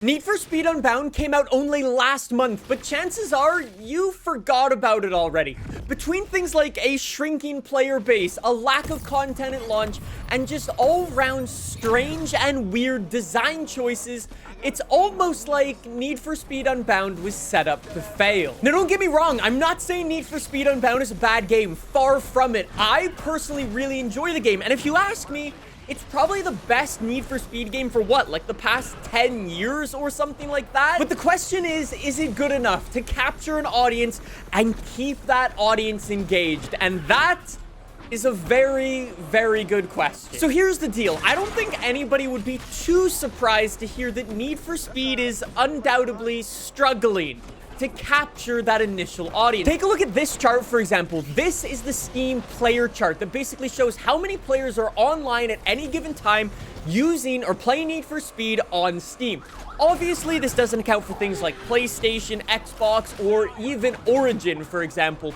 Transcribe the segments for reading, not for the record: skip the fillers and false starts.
Need for Speed Unbound came out only last month, but chances are you forgot about it already. Between things like a shrinking player base, a lack of content at launch, and just all-round strange and weird design choices, it's almost like Need for Speed Unbound was set up to fail. Now, don't get me wrong, I'm not saying Need for Speed Unbound is a bad game. Far from it. I personally really enjoy the game, and if you ask me, it's probably the best Need for Speed game for what, like the past 10 years or something like that? But the question is it good enough to capture an audience and keep that audience engaged? And that is a very, very good question. So here's the deal. I don't think anybody would be too surprised to hear that Need for Speed is undoubtedly struggling to capture that initial audience. Take a look at this chart, for example. This is the Steam player chart that basically shows how many players are online at any given time using or playing Need for Speed on Steam. Obviously, this doesn't account for things like PlayStation, Xbox, or even Origin, for example,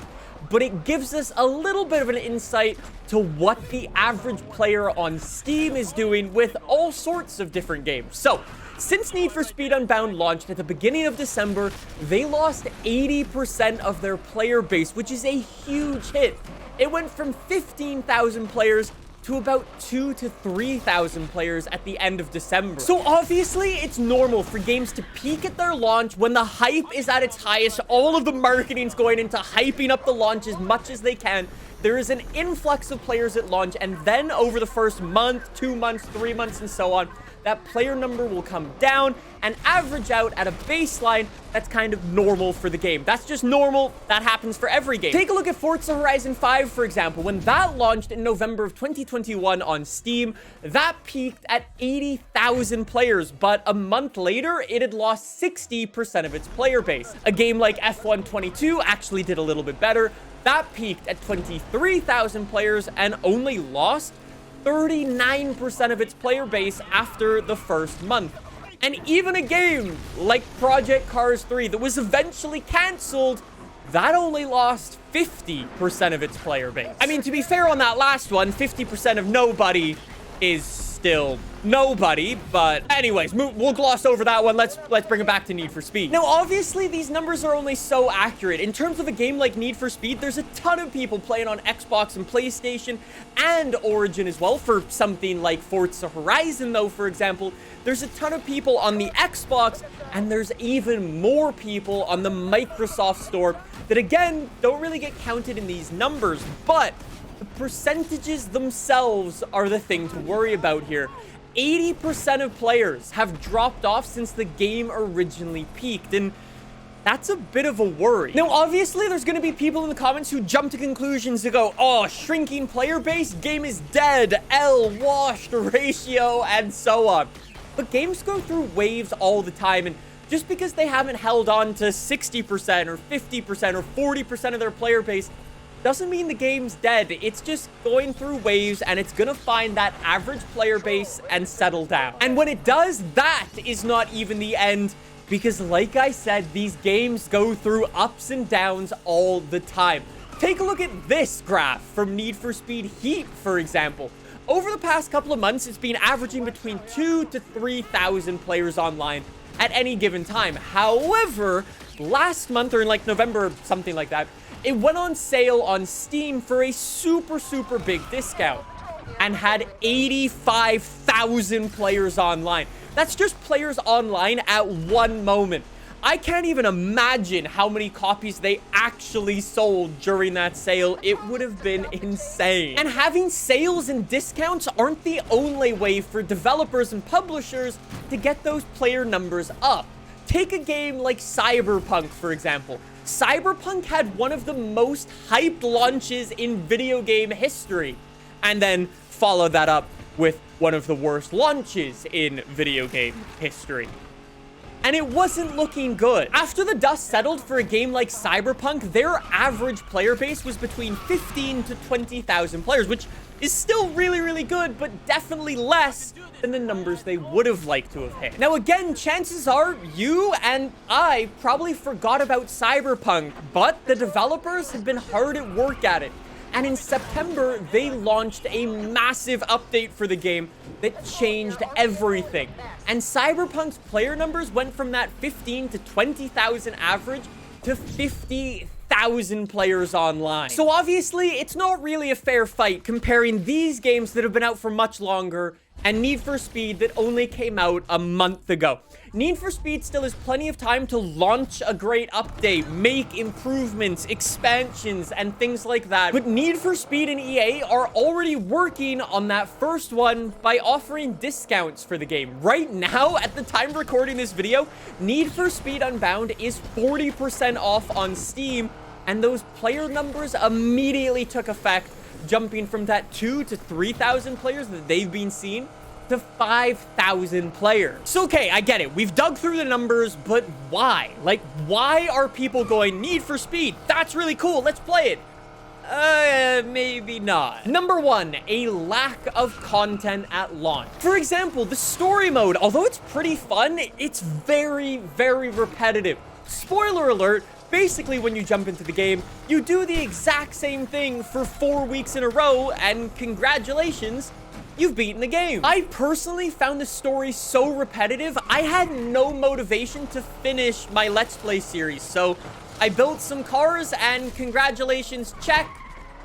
but it gives us a little bit of an insight to what the average player on Steam is doing with all sorts of different games. So, since Need for Speed Unbound launched at the beginning of December, they lost 80% of their player base, which is a huge hit. It went from 15,000 players to about 2,000 to 3,000 players at the end of December. So obviously, it's normal for games to peak at their launch when the hype is at its highest. All of the marketing's going into hyping up the launch as much as they can. There is an influx of players at launch, and then over the first month, 2 months, 3 months, and so on, that player number will come down and average out at a baseline that's kind of normal for the game. That's just normal. That happens for every game. Take a look at Forza Horizon 5, for example. When that launched in November of 2021 on Steam, that peaked at 80,000 players, but a month later, it had lost 60% of its player base. A game like F1 22 actually did a little bit better. That peaked at 23,000 players and only lost 39% of its player base after the first month. And even a game like Project Cars 3 that was eventually canceled, that only lost 50% of its player base. I mean, to be fair on that last one, 50% of nobody is still nobody, but anyways, we'll gloss over that one. Let's bring it back to Need for Speed. Now, obviously, these numbers are only so accurate. In terms of a game like Need for Speed, there's a ton of people playing on Xbox and PlayStation and Origin as well. For something like Forza Horizon, though, for example, there's a ton of people on the Xbox, and there's even more people on the Microsoft Store that, again, don't really get counted in these numbers, but the percentages themselves are the thing to worry about here. 80% of players have dropped off since the game originally peaked, and that's a bit of a worry. Now, obviously, there's going to be people in the comments who jump to conclusions to go, oh, shrinking player base, game is dead, L, washed, ratio, and so on. But games go through waves all the time, and just because they haven't held on to 60% or 50% or 40% of their player base doesn't mean the game's dead. It's just going through waves, and it's gonna find that average player base and settle down. And when it does, that is not even the end, because like I said, these games go through ups and downs all the time. Take a look at this graph from Need for Speed Heat, for example. Over the past couple of months, it's been averaging between 2,000 to 3,000 players online at any given time. However, last month, or in like November, something like that, it went on sale on Steam for a super big discount and had 85,000 players online. That's just players online at one moment. I can't even imagine how many copies they actually sold during that sale. It would have been insane. And having sales and discounts aren't the only way for developers and publishers to get those player numbers up. Take a game like Cyberpunk, for example. Cyberpunk had one of the most hyped launches in video game history, and then followed that up with one of the worst launches in video game history. And it wasn't looking good. After the dust settled for a game like Cyberpunk, their average player base was between 15,000 to 20,000 players, which is still really good, but definitely less than the numbers they would have liked to have hit. Now, again, chances are you and I probably forgot about Cyberpunk, but the developers have been hard at work at it. And in September, they launched a massive update for the game that changed everything. And Cyberpunk's player numbers went from that 15 to 20,000 average to 50,000 players online. So obviously, it's not really a fair fight comparing these games that have been out for much longer and Need for Speed that only came out a month ago. Need for Speed still has plenty of time to launch a great update, make improvements, expansions, and things like that. But Need for Speed and EA are already working on that first one by offering discounts for the game. Right now, at the time recording this video, Need for Speed Unbound is 40% off on Steam, and those player numbers immediately took effect, jumping from that 2,000 to 3,000 players that they've been seeing to 5,000 players. So, okay, I get it. We've dug through the numbers, but why? Like, why are people going, Need for Speed? That's really cool. Let's play it. Maybe not. Number one, a lack of content at launch. For example, the story mode, although it's pretty fun, it's very, very repetitive. Spoiler alert, basically when you jump into the game, you do the exact same thing for 4 weeks in a row, and congratulations, you've beaten the game. I personally found the story so repetitive, I had no motivation to finish my Let's Play series. So I built some cars and congratulations, check,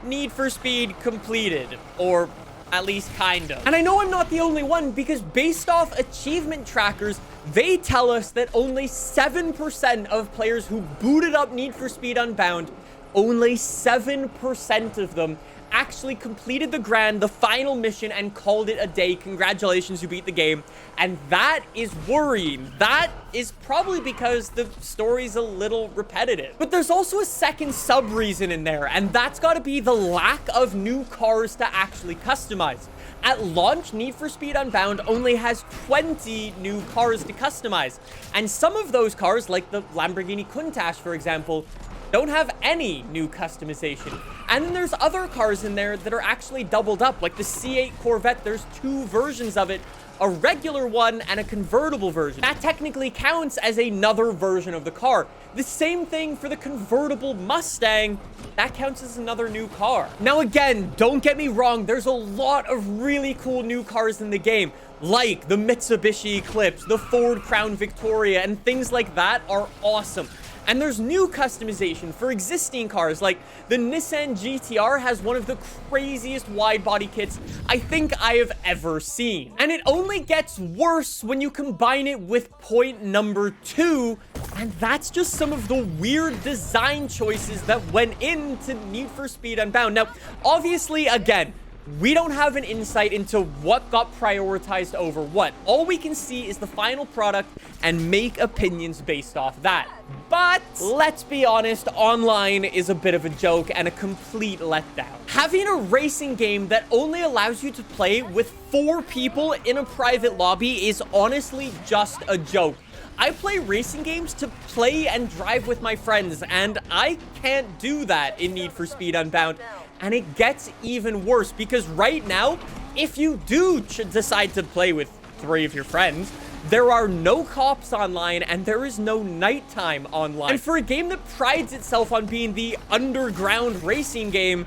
Need for Speed completed. Or at least kind of. And I know I'm not the only one, because based off achievement trackers, they tell us that only 7% of players who booted up Need for Speed Unbound, only 7% of them actually completed the grand, the final mission, and called it a day. Congratulations, you beat the game. And that is worrying. That is probably because the story's a little repetitive. But there's also a second sub-reason in there, and that's got to be the lack of new cars to actually customize. At launch, Need for Speed Unbound only has 20 new cars to customize. And some of those cars, like the Lamborghini Countach, for example, don't have any new customization. And then there's other cars in there that are actually doubled up, like the C8 Corvette. There's two versions of it, a regular one and a convertible version. That technically counts as another version of the car. The same thing for the convertible Mustang. That counts as another new car. Now again, don't get me wrong, there's a lot of really cool new cars in the game, like the Mitsubishi Eclipse, the Ford Crown Victoria, and things like that are awesome. And there's new customization for existing cars, like the Nissan GTR has one of the craziest wide body kits I think I have ever seen. And it only gets worse when you combine it with point number 2, and that's just some of the weird design choices that went into Need for Speed Unbound. Now, obviously, again, we don't have an insight into what got prioritized over what. All we can see is the final product and make opinions based off that. But let's be honest, online is a bit of a joke and a complete letdown. Having a racing game that only allows you to play with 4 people in a private lobby is honestly just a joke. I play racing games to play and drive with my friends, and I can't do that in Need for Speed Unbound. And it gets even worse, because right now, if you do decide to play with 3 of your friends, there are no cops online and there is no nighttime online. And for a game that prides itself on being the underground racing game,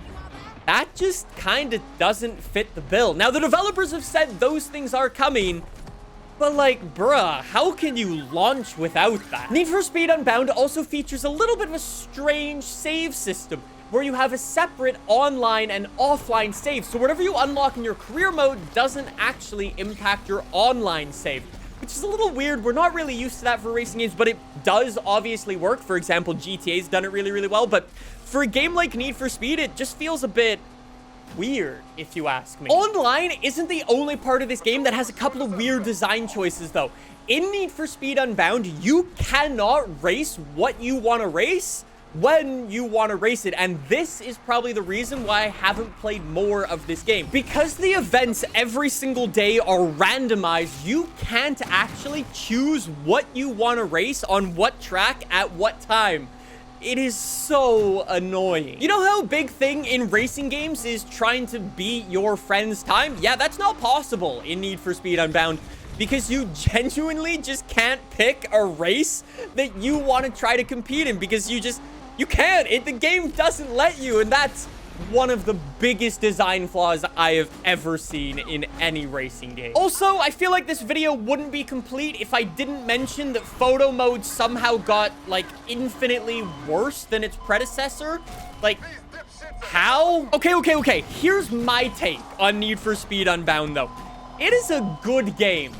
that just kind of doesn't fit the bill. Now, the developers have said those things are coming, but like, bruh, how can you launch without that? Need for Speed Unbound also features a little bit of a strange save system, where you have a separate online and offline save. So whatever you unlock in your career mode doesn't actually impact your online save, which is a little weird. We're not really used to that for racing games, but it does obviously work. For example, GTA's done it really, really well. But for a game like Need for Speed, it just feels a bit weird, if you ask me. Online isn't the only part of this game that has a couple of weird design choices, though. In Need for Speed Unbound, you cannot race what you want to race when you want to race it, and this is probably the reason why I haven't played more of this game. Because the events every single day are randomized, you can't actually choose what you want to race on what track at what time. It is so annoying. You know how a big thing in racing games is trying to beat your friend's time? Yeah, that's not possible in Need for Speed Unbound, because you genuinely just can't pick a race that you want to try to compete in, because you can't. The game doesn't let you, and that's one of the biggest design flaws I have ever seen in any racing game. Also, I feel like this video wouldn't be complete if I didn't mention that photo mode somehow got, like, infinitely worse than its predecessor. Like, how? Okay. Here's my take on Need for Speed Unbound, though. It is a good game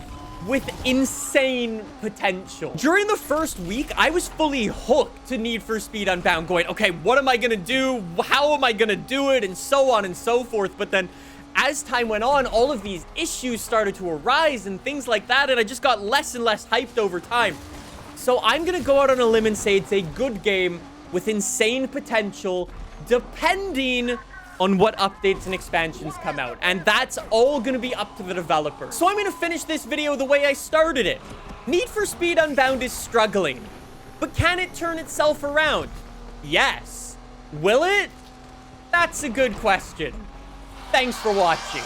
with insane potential. During the first week, I was fully hooked to Need for Speed Unbound, going, okay, what am I gonna do? How am I gonna do it? And so on and so forth. But then as time went on, all of these issues started to arise and things like that, and I just got less and less hyped over time. So I'm gonna go out on a limb and say it's a good game with insane potential, depending on what updates and expansions come out. And that's all gonna be up to the developer. So I'm gonna finish this video the way I started it. Need for Speed Unbound is struggling, but can it turn itself around? Yes. Will it? That's a good question. Thanks for watching.